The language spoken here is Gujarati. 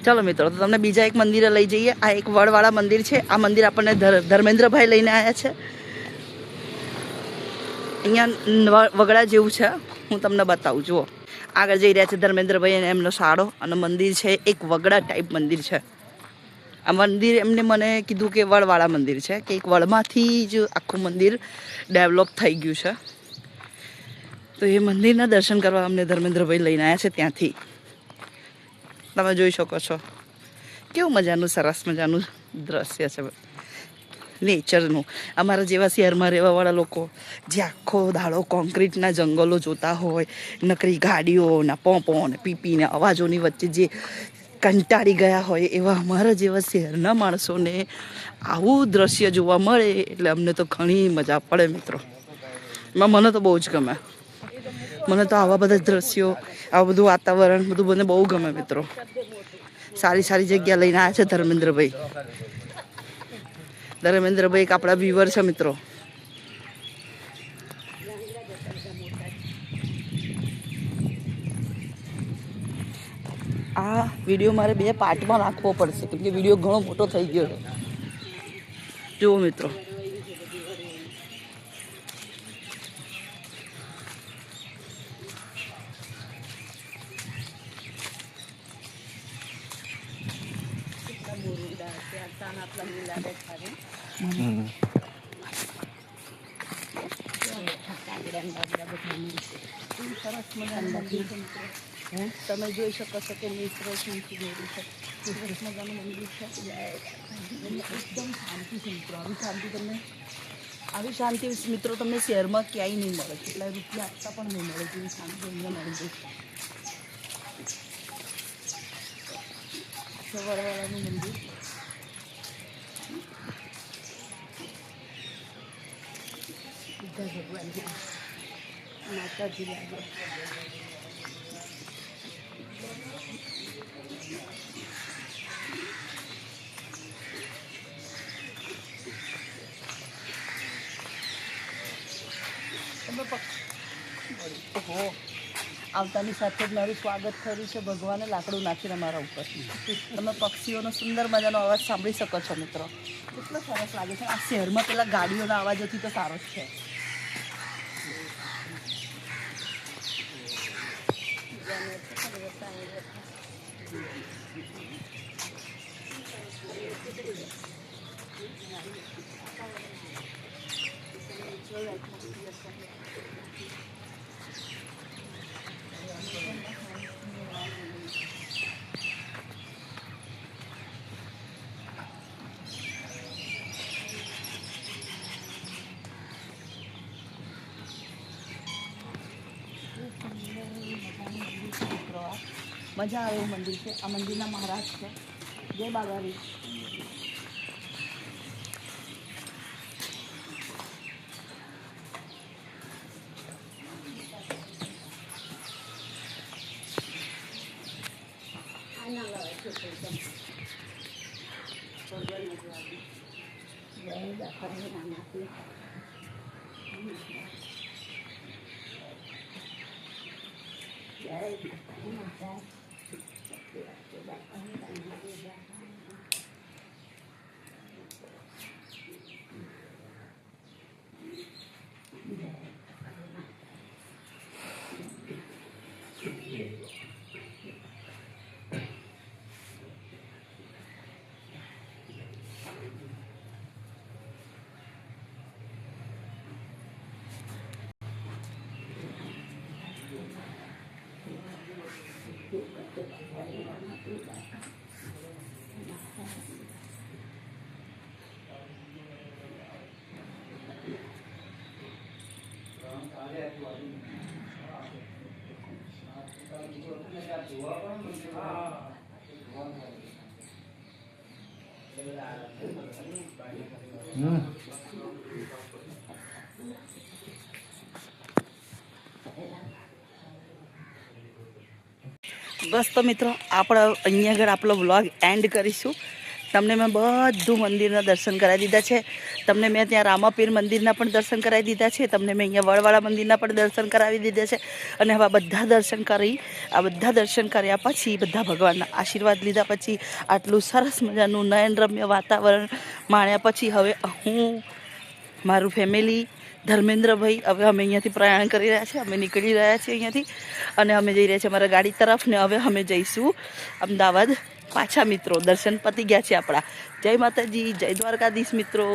चलो मित्रों, तो तमने बीजा एक मंदिर लई जईए। आ एक वड़वाड़ा मंदिर है। आ मंदिर आपने धर्मेन्द्रभाई लईने आया है। अहींया वगड़ा जेवुं छे, हूँ तमने बताऊं। जुओ आगळ जई रह्या छे धर्मेन्द्रभाई अने एमनो शाळो अने मंदिर है एक वगड़ा टाइप मंदिर है। आ मंदिर एमने मने कीधुं के वड़वाड़ा मंदिर है कि एक वड़मांथी ज आखुं मंदिर डेवलप थई गयुं छे। तो ये मंदिरना दर्शन करवा अमने धर्मेन्द्रभाई लईने आया छे। त्यांथी તમે જોઈ શકો છો કેવું મજાનું સરસ મજાનું દ્રશ્ય છે નેચરનું। અમારા જેવા શહેરમાં રહેવાવાળા લોકો જે આખો દાડો કોન્ક્રીટના જંગલો જોતા હોય, નકરી ગાડીઓ ને પોંપો ને પીપી ને અવાજોની વચ્ચે જે કંટાળી ગયા હોય, એવા અમારા જેવા શહેરના માણસોને આવું દ્રશ્ય જોવા મળે એટલે અમને તો ઘણી મજા પડે મિત્રો। એમાં મને તો બહુ જ ગમે। મને તો આવા બધા દ્રશ્યો, આવું બધું વાતાવરણ બધું મને બહુ ગમે મિત્રો। સારી સારી જગ્યા લઈને આવ્યા છે ધર્મેન્દ્રભાઈ। ધર્મેન્દ્રભાઈ એક આપણા વ્યુઅર છે મિત્રો। આ વિડીયો મારે 2 પાર્ટમાં નાખવો પડશે કેમ કે વિડીયો ઘણો મોટો થઈ ગયો છે। જુઓ મિત્રો, તમે જોઈ શકો છો કે મિત્ર શાંતિ મેળવી છે। સરસ મજાનું મંદિર છે। એકદમ શાંતિ છે મિત્રો। આવી શાંતિ મિત્રો તમને શહેરમાં ક્યાંય નહીં મળે। કેટલા રૂપિયા આપતા પણ નહીં મળે જેવી શાંતિ અહીંયા મળી જશે। વડવાળાનું મંદિર બધા ભગવાનજી માતાજી લાગે। ઓહો, આવતાની સાથે જ મારું સ્વાગત થયું છે। ભગવાને લાકડું નાખીને મારા ઉપર। તમે પક્ષીઓનો સુંદર મજાનો અવાજ સાંભળી શકો છો મિત્રો। કેટલો સરસ લાગે છે। આ શહેરમાં પેલા ગાડીઓના અવાજોથી તો સારો જ છે। मजा आए मंदिर से। आ मंदिर ना महाराज है। जय बाबारी। बस तो मित्रों आप अँ आग आप व्लॉग एंड करीशू। તમને મેં બધું મંદિરના દર્શન કરાવી દીધા છે. તમને મેં ત્યાં રામાપીર મંદિરના પણ દર્શન કરાવી દીધા છે. તમને મેં અહીંયા વડવાળા મંદિરના પણ દર્શન કરાવી દીધા છે. અને હવે બધા દર્શન કર્યા પછી, બધા ભગવાનના આશીર્વાદ લીધા પછી, આટલું સરસ મજાનું નયનરમ્ય વાતાવરણ માણ્યા પછી હવે હું, મારું ફેમિલી, ધર્મેન્દ્રભાઈ, હવે અમે અહીંયાથી પ્રયાણ કરી રહ્યા છીએ. અમે નીકળી રહ્યા છીએ અહીંયાથી અને અમે જઈ રહ્યા છીએ અમારા ગાડી તરફ. ને હવે અમે જઈશું અમદાવાદ પાછા મિત્રો. દર્શન પતી ગયા છે આપણા. જય માતાજી, જય દ્વારકાધીશ મિત્રો.